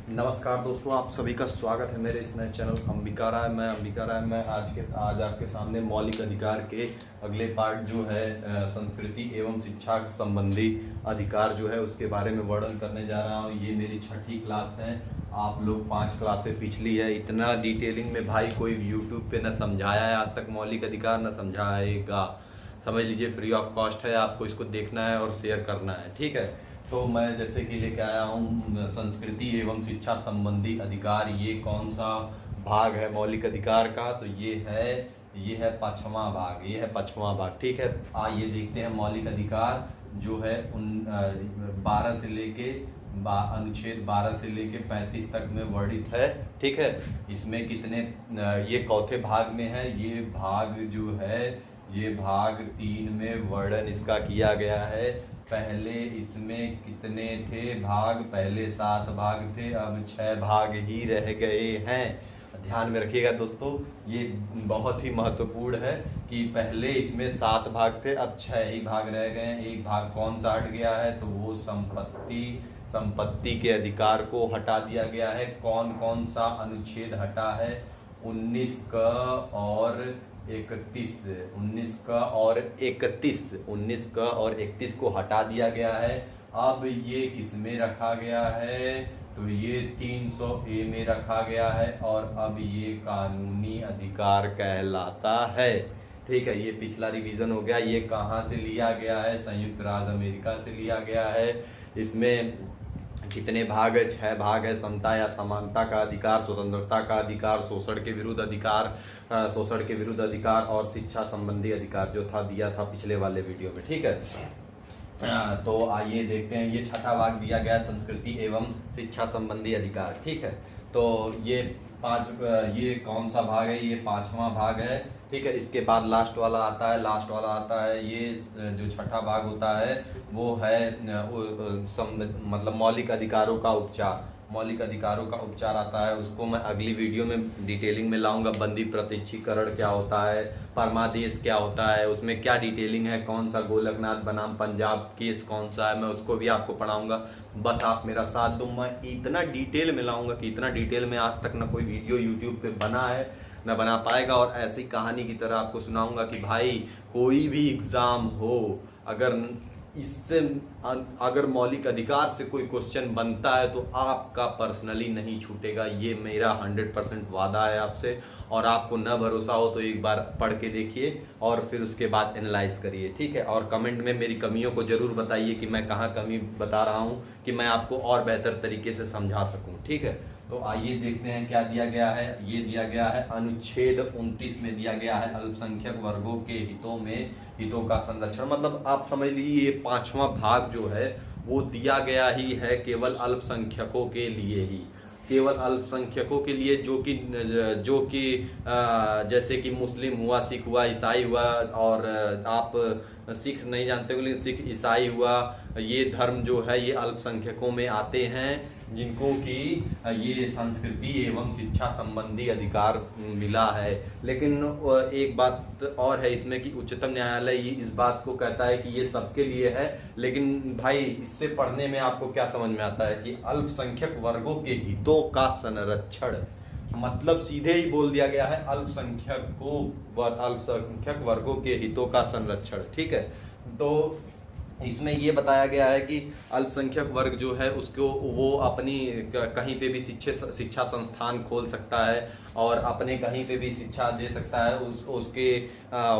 नमस्कार दोस्तों, आप सभी का स्वागत है मेरे इस नए चैनल अंबिका राय। मैं आज आपके सामने मौलिक अधिकार के अगले पार्ट जो है संस्कृति एवं शिक्षा संबंधी अधिकार जो है उसके बारे में वर्णन करने जा रहा हूँ। ये मेरी छठी क्लास है। आप लोग 5 क्लासें पिछली है। इतना डिटेलिंग में भाई कोई यूट्यूब पे न समझाया है आज तक मौलिक अधिकार, न समझाएगा। समझ लीजिए, फ्री ऑफ कॉस्ट है, आपको इसको देखना है और शेयर करना है, ठीक है। तो मैं जैसे कि लेके आया हूँ संस्कृति एवं शिक्षा संबंधी अधिकार। ये कौन सा भाग है मौलिक अधिकार का? तो ये है पांचवा भाग। ये है पांचवा भाग, ठीक है। आइए देखते हैं मौलिक अधिकार जो है उन 12 से लेके अनुच्छेद 12 से लेके 35 तक में वर्णित है, ठीक है। इसमें कितने ये चौथे भाग में है। ये भाग जो है ये भाग 3 में वर्णन इसका किया गया है। पहले इसमें कितने थे भाग? पहले 7 भाग थे, अब 6 भाग ही रह गए हैं। ध्यान में रखिएगा दोस्तों, ये बहुत ही महत्वपूर्ण है कि पहले इसमें 7 भाग थे, अब 6 ही भाग रह गए हैं। एक भाग कौन सा हट गया है? तो वो संपत्ति के अधिकार को हटा दिया गया है। कौन कौन सा अनुच्छेद हटा है? 19 का और 31 को हटा दिया गया है। अब ये किस में रखा गया है? तो ये 300A में रखा गया है और अब ये कानूनी अधिकार कहलाता है, ठीक है। ये पिछला रिवीजन हो गया। ये कहाँ से लिया गया है? संयुक्त राज्य अमेरिका से लिया गया है। इसमें कितने भाग है? 6 भाग है। समता या समानता का अधिकार, स्वतंत्रता का अधिकार, शोषण के विरुद्ध अधिकार और शिक्षा संबंधी अधिकार जो था दिया था पिछले वाले वीडियो में, ठीक है। तो आइए देखते हैं। ये छठा भाग दिया गया संस्कृति एवं शिक्षा संबंधी अधिकार, ठीक है। तो ये कौन सा भाग है? ये 5वां भाग है, ठीक है। इसके बाद लास्ट वाला आता है। ये जो छठा भाग होता है वो है मतलब मौलिक अधिकारों का उपचार आता है। उसको मैं अगली वीडियो में डिटेलिंग में लाऊंगा। बंदी प्रत्यक्षीकरण क्या होता है, परमादेश क्या होता है, उसमें क्या डिटेलिंग है, कौन सा गोलकनाथ बनाम पंजाब केस कौन सा है, मैं उसको भी आपको पढ़ाऊंगा। बस आप मेरा साथ दो। मैं इतना डिटेल में लाऊंगा कि इतना डिटेल में आज तक ना कोई वीडियो यूट्यूब पे बना है न बना पाएगा। और ऐसी कहानी की तरह आपको सुनाऊंगा कि भाई कोई भी एग्जाम हो, अगर मौलिक अधिकार से कोई क्वेश्चन बनता है तो आपका पर्सनली नहीं छूटेगा। ये मेरा 100% वादा है आपसे। और आपको न भरोसा हो तो एक बार पढ़ के देखिए और फिर उसके बाद एनालाइज करिए, ठीक है। और कमेंट में मेरी कमियों को जरूर बताइए कि मैं कहाँ कमी बता रहा हूँ कि मैं आपको और बेहतर तरीके से समझा सकूँ, ठीक है। तो आइए देखते हैं क्या दिया गया है। ये दिया गया है अनुच्छेद 29 में दिया गया है अल्पसंख्यक वर्गों के हितों का संरक्षण। मतलब आप समझ लीजिए ये 5वां भाग जो है वो दिया गया ही है केवल अल्पसंख्यकों के लिए ही, केवल अल्पसंख्यकों के लिए, जो कि जैसे कि मुस्लिम हुआ, सिख हुआ, ईसाई हुआ। और आप सिख नहीं जानते हो लेकिन सिख, ईसाई हुआ, ये धर्म जो है ये अल्पसंख्यकों में आते हैं, जिनको कि ये संस्कृति एवं शिक्षा संबंधी अधिकार मिला है। लेकिन एक बात और है इसमें कि उच्चतम न्यायालय ये इस बात को कहता है कि ये सबके लिए है। लेकिन भाई इससे पढ़ने में आपको क्या समझ में आता है कि अल्पसंख्यक वर्गों के हितों का संरक्षण, मतलब सीधे ही बोल दिया गया है अल्पसंख्यक वर्गों के हितों का संरक्षण, ठीक है। तो इसमें ये बताया गया है कि अल्पसंख्यक वर्ग जो है उसको वो अपनी कहीं पे भी शिक्षा संस्थान खोल सकता है और अपने कहीं पे भी शिक्षा दे सकता है। उसके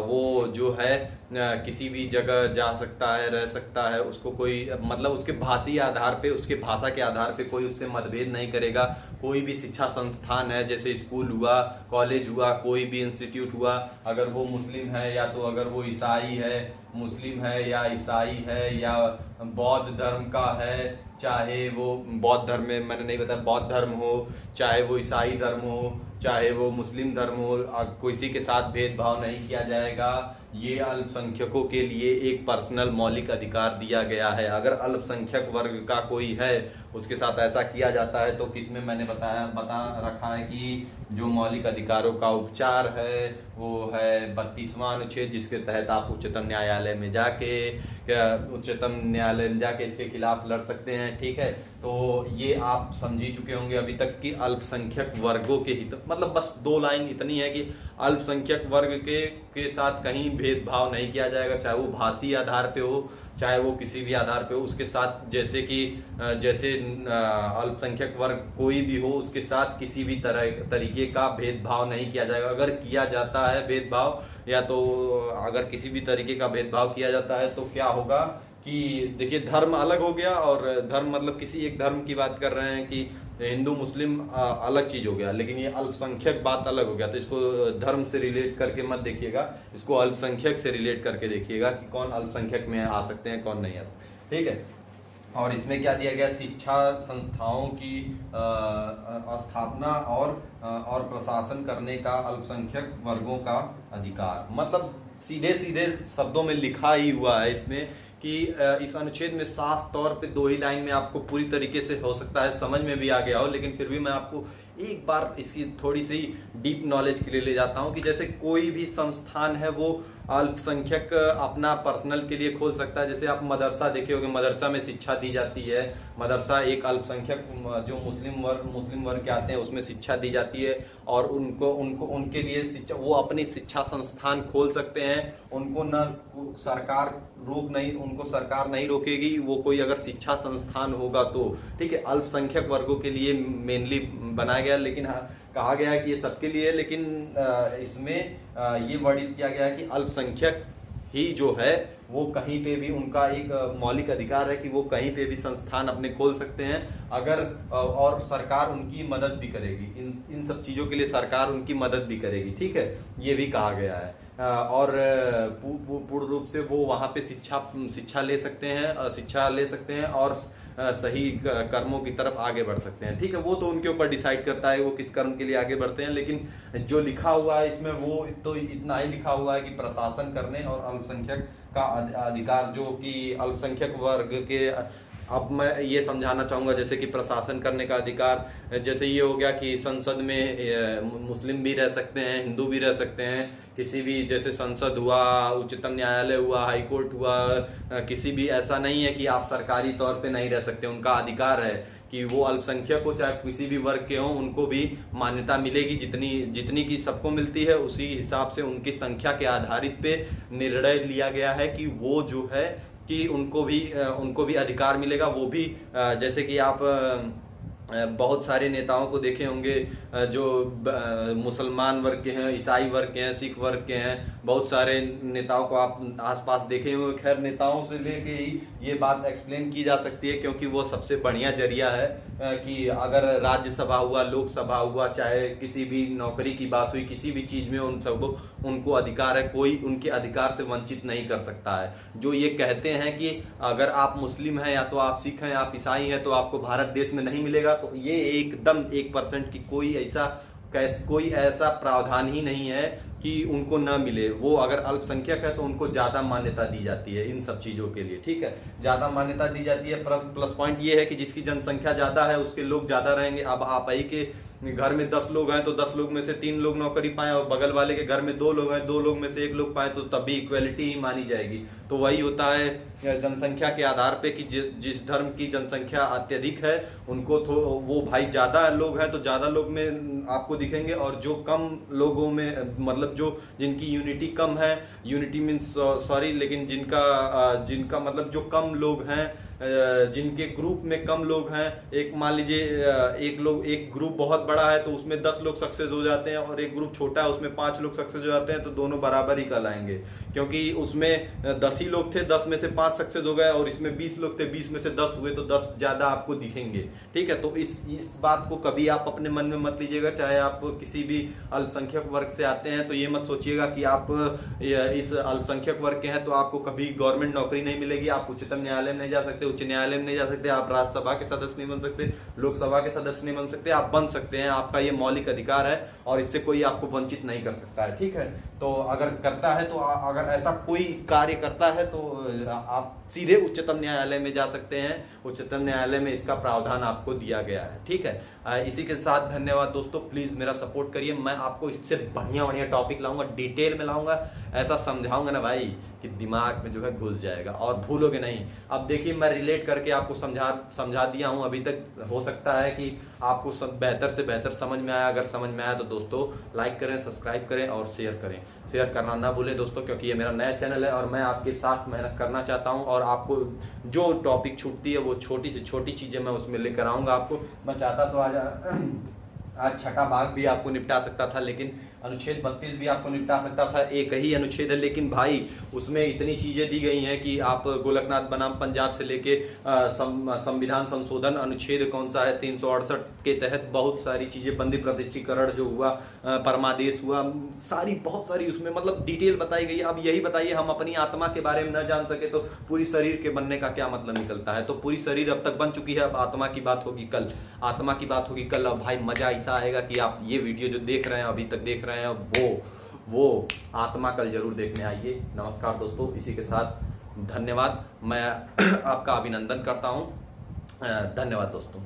वो जो है किसी भी जगह जा सकता है, रह सकता है। उसको कोई मतलब उसके भाषी आधार पे, उसके भाषा के आधार पे कोई उससे मतभेद नहीं करेगा। कोई भी शिक्षा संस्थान है, जैसे स्कूल हुआ, कॉलेज हुआ, कोई भी इंस्टीट्यूट हुआ, अगर वो मुस्लिम है या तो अगर वो ईसाई है, मुस्लिम है या ईसाई है या बौद्ध धर्म का है, चाहे वो बौद्ध धर्म में मैंने नहीं बताया, बौद्ध धर्म हो, चाहे वो ईसाई धर्म हो, चाहे वो मुस्लिम धर्म हो, किसी के साथ भेदभाव नहीं किया जाएगा। ये अल्पसंख्यकों के लिए एक पर्सनल मौलिक अधिकार दिया गया है। अगर अल्पसंख्यक वर्ग का कोई है उसके साथ ऐसा किया जाता है तो किसमें मैंने बता रखा है कि जो मौलिक अधिकारों का उपचार है वो है 32वां अनुच्छेद, जिसके तहत आप उच्चतम न्यायालय में जाके इसके खिलाफ लड़ सकते हैं, ठीक है। तो ये आप समझ ही चुके होंगे अभी तक कि अल्पसंख्यक वर्गों के हित, मतलब बस 2 लाइन इतनी है कि अल्पसंख्यक वर्ग के साथ कहीं भेदभाव नहीं किया जाएगा, चाहे वो भाषी आधार पे हो, चाहे वो किसी भी आधार पे हो। उसके साथ जैसे अल्पसंख्यक वर्ग कोई भी हो, उसके साथ किसी भी तरीके का भेदभाव नहीं किया जाएगा। अगर किया जाता है भेदभाव, या तो अगर किसी भी तरीके का भेदभाव किया जाता है, तो क्या होगा कि देखिए, धर्म अलग हो गया, और धर्म मतलब किसी एक धर्म की बात कर रहे हैं कि हिंदू मुस्लिम अलग चीज हो गया, लेकिन ये अल्पसंख्यक बात अलग हो गया। तो इसको धर्म से रिलेट करके मत देखिएगा, इसको अल्पसंख्यक से रिलेट करके देखिएगा कि कौन अल्पसंख्यक में आ सकते हैं, कौन नहीं आ सकते, ठीक है। और इसमें क्या दिया गया, शिक्षा संस्थाओं की स्थापना और प्रशासन करने का अल्पसंख्यक वर्गों का अधिकार। मतलब सीधे सीधे शब्दों में लिखा ही हुआ है इसमें कि इस अनुच्छेद में साफ तौर पे 2 ही लाइन में आपको पूरी तरीके से हो सकता है समझ में भी आ गया हो, लेकिन फिर भी मैं आपको एक बार इसकी थोड़ी सी डीप नॉलेज के लिए ले जाता हूं कि जैसे कोई भी संस्थान है वो अल्पसंख्यक अपना पर्सनल के लिए खोल सकता है। जैसे आप मदरसा देखे होंगे, मदरसा में शिक्षा दी जाती है, मदरसा एक अल्पसंख्यक जो मुस्लिम वर्ग के आते हैं उसमें शिक्षा दी जाती है, और उनके लिए शिक्षा, वो अपनी शिक्षा संस्थान खोल सकते हैं। उनको सरकार नहीं रोकेगी, वो कोई अगर शिक्षा संस्थान होगा तो, ठीक है। अल्पसंख्यक वर्गों के लिए मेनली बनाया गया, लेकिन हाँ, कहा गया है कि ये सबके लिए, लेकिन इसमें ये वर्णित किया गया है कि अल्पसंख्यक ही जो है वो कहीं पे भी, उनका एक मौलिक अधिकार है कि वो कहीं पे भी संस्थान अपने खोल सकते हैं, अगर और सरकार उनकी मदद भी करेगी। इन सब चीज़ों के लिए सरकार उनकी मदद भी करेगी, ठीक है, ये भी कहा गया है। और पूर्ण रूप से वो वहाँ पे शिक्षा ले सकते हैं और सही कर्मों की तरफ आगे बढ़ सकते हैं, ठीक है। वो तो उनके ऊपर डिसाइड करता है वो किस कर्म के लिए आगे बढ़ते हैं, लेकिन जो लिखा हुआ है इसमें वो तो इतना ही लिखा हुआ है कि प्रशासन करने और अल्पसंख्यक का अधिकार, जो कि अल्पसंख्यक वर्ग के, अब मैं ये समझाना चाहूँगा जैसे कि प्रशासन करने का अधिकार, जैसे ये हो गया कि संसद में मुस्लिम भी रह सकते हैं, हिंदू भी रह सकते हैं, किसी भी, जैसे संसद हुआ, उच्चतम न्यायालय हुआ, हाई कोर्ट हुआ, किसी भी, ऐसा नहीं है कि आप सरकारी तौर पे नहीं रह सकते। उनका अधिकार है कि वो अल्पसंख्यक हो चाहे किसी भी वर्ग के हों, उनको भी मान्यता मिलेगी, जितनी की सबको मिलती है, उसी हिसाब से उनकी संख्या के आधारित पे निर्णय लिया गया है कि वो जो है कि उनको भी अधिकार मिलेगा। वो भी जैसे कि आप बहुत सारे नेताओं को देखे होंगे जो मुसलमान वर्ग के हैं, ईसाई वर्ग के हैं, सिख वर्ग के हैं, बहुत सारे नेताओं को आप आसपास देखे होंगे। खैर, नेताओं से लेके ही ये बात एक्सप्लेन की जा सकती है, क्योंकि वो सबसे बढ़िया जरिया है कि अगर राज्यसभा हुआ, लोकसभा हुआ, चाहे किसी भी नौकरी की बात हुई, किसी भी चीज़ में उनको अधिकार है, कोई उनके अधिकार से वंचित नहीं कर सकता है। जो ये कहते हैं कि अगर आप मुस्लिम हैं, या तो आप सिख हैं, आप ईसाई हैं, तो आपको भारत देश में नहीं मिलेगा, तो ये एकदम 1% की कोई ऐसा प्रावधान ही नहीं है कि उनको ना मिले। वो अगर अल्पसंख्यक है तो उनको ज्यादा मान्यता दी जाती है इन सब चीजों के लिए, ठीक है, ज्यादा मान्यता दी जाती है। प्लस पॉइंट ये है कि जिसकी जनसंख्या ज्यादा है उसके लोग ज्यादा रहेंगे। अब आप ही के घर में 10 लोग हैं तो 10 लोग में से 3 लोग नौकरी पाएं, और बगल वाले के घर में 2 लोग हैं, 2 लोग में से 1 लोग पाएं, तो तब भी इक्वलिटी ही मानी जाएगी। तो वही होता है जनसंख्या के आधार पे कि जिस धर्म की जनसंख्या अत्यधिक है उनको वो भाई ज्यादा लोग हैं तो ज्यादा लोग में आपको दिखेंगे, और जो कम लोगों में, मतलब जो जिनकी यूनिटी कम है, यूनिटी मीन्स सॉरी, लेकिन जिनका मतलब जो कम लोग हैं, जिनके ग्रुप में कम लोग हैं, एक मान लीजिए एक ग्रुप बहुत बड़ा है तो उसमें 10 लोग सक्सेस हो जाते हैं, और एक ग्रुप छोटा है उसमें 5 लोग सक्सेस हो जाते हैं, तो दोनों बराबर ही कहलाएंगे, क्योंकि उसमें 10 ही लोग थे, 10 में से 5 सक्सेस हो गए, और इसमें 20 लोग थे, 20 में से 10 हुए, तो 10 ज्यादा आपको दिखेंगे, ठीक है। तो इस बात को कभी आप अपने मन में मत लीजिएगा। चाहे आप किसी भी अल्पसंख्यक वर्ग से आते हैं तो ये मत सोचिएगा कि आप इस अल्पसंख्यक वर्ग के हैं तो आपको कभी गवर्नमेंट नौकरी नहीं मिलेगी, आप उच्चतम न्यायालय में नहीं जा सकते, उच्च न्यायालय में नहीं जा सकते, आप राज्यसभा के सदस्य नहीं बन सकते, लोकसभा के सदस्य नहीं बन सकते। आप बन सकते हैं, आपका ये मौलिक अधिकार है, और इससे कोई आपको वंचित नहीं कर सकता है, ठीक है। तो अगर करता है, तो अगर ऐसा कोई कार्य करता है तो आप सीधे उच्चतम न्यायालय में जा सकते हैं, उच्चतम न्यायालय में इसका प्रावधान आपको दिया गया है। ठीक है, इसी के साथ धन्यवाद दोस्तों। प्लीज मेरा सपोर्ट करिए, मैं आपको इससे बढ़िया बढ़िया टॉपिक लाऊंगा, डिटेल में लाऊंगा, ऐसा समझाऊंगा ना भाई कि दिमाग में जो है घुस जाएगा और भूलोगे नहीं। अब देखिए मैं रिलेट करके आपको समझा दिया हूं, अभी तक हो सकता है कि आपको सब बेहतर से बेहतर समझ में आया। अगर समझ में आया तो दोस्तों लाइक करें, सब्सक्राइब करें और शेयर करें। शेयर करना ना भूलें दोस्तों, क्योंकि ये मेरा नया चैनल है और मैं आपके साथ मेहनत करना चाहता हूं और आपको जो टॉपिक छूटती है वो छोटी से छोटी चीजें मैं उसमें लेकर आऊंगा। आपको मैं चाहता तो आज छठा भाग भी आपको निपटा सकता था, लेकिन अनुच्छेद 32 भी आपको निपटा सकता था। एक ही अनुच्छेद है, लेकिन भाई उसमें इतनी चीजें दी गई हैं कि आप गोलकनाथ बनाम पंजाब से लेके संविधान संशोधन अनुच्छेद कौन सा है 368 के तहत बहुत सारी चीजें, बंदी प्रत्यक्षीकरण जो हुआ, परमादेश हुआ, बहुत सारी उसमें मतलब डिटेल बताई गई है। अब यही बताइए, हम अपनी आत्मा के बारे में न जान सके तो पूरी शरीर के बनने का क्या मतलब निकलता है। तो पूरी शरीर अब तक बन चुकी है, अब आत्मा की बात होगी कल, आत्मा की बात होगी कल। अब भाई मजा ऐसा आएगा कि आप ये वीडियो जो देख रहे हैं, अभी तक देख रहे हैं, वो आत्मा कल जरूर देखने आइए। नमस्कार दोस्तों, इसी के साथ धन्यवाद, मैं आपका अभिनंदन करता हूं। धन्यवाद दोस्तों।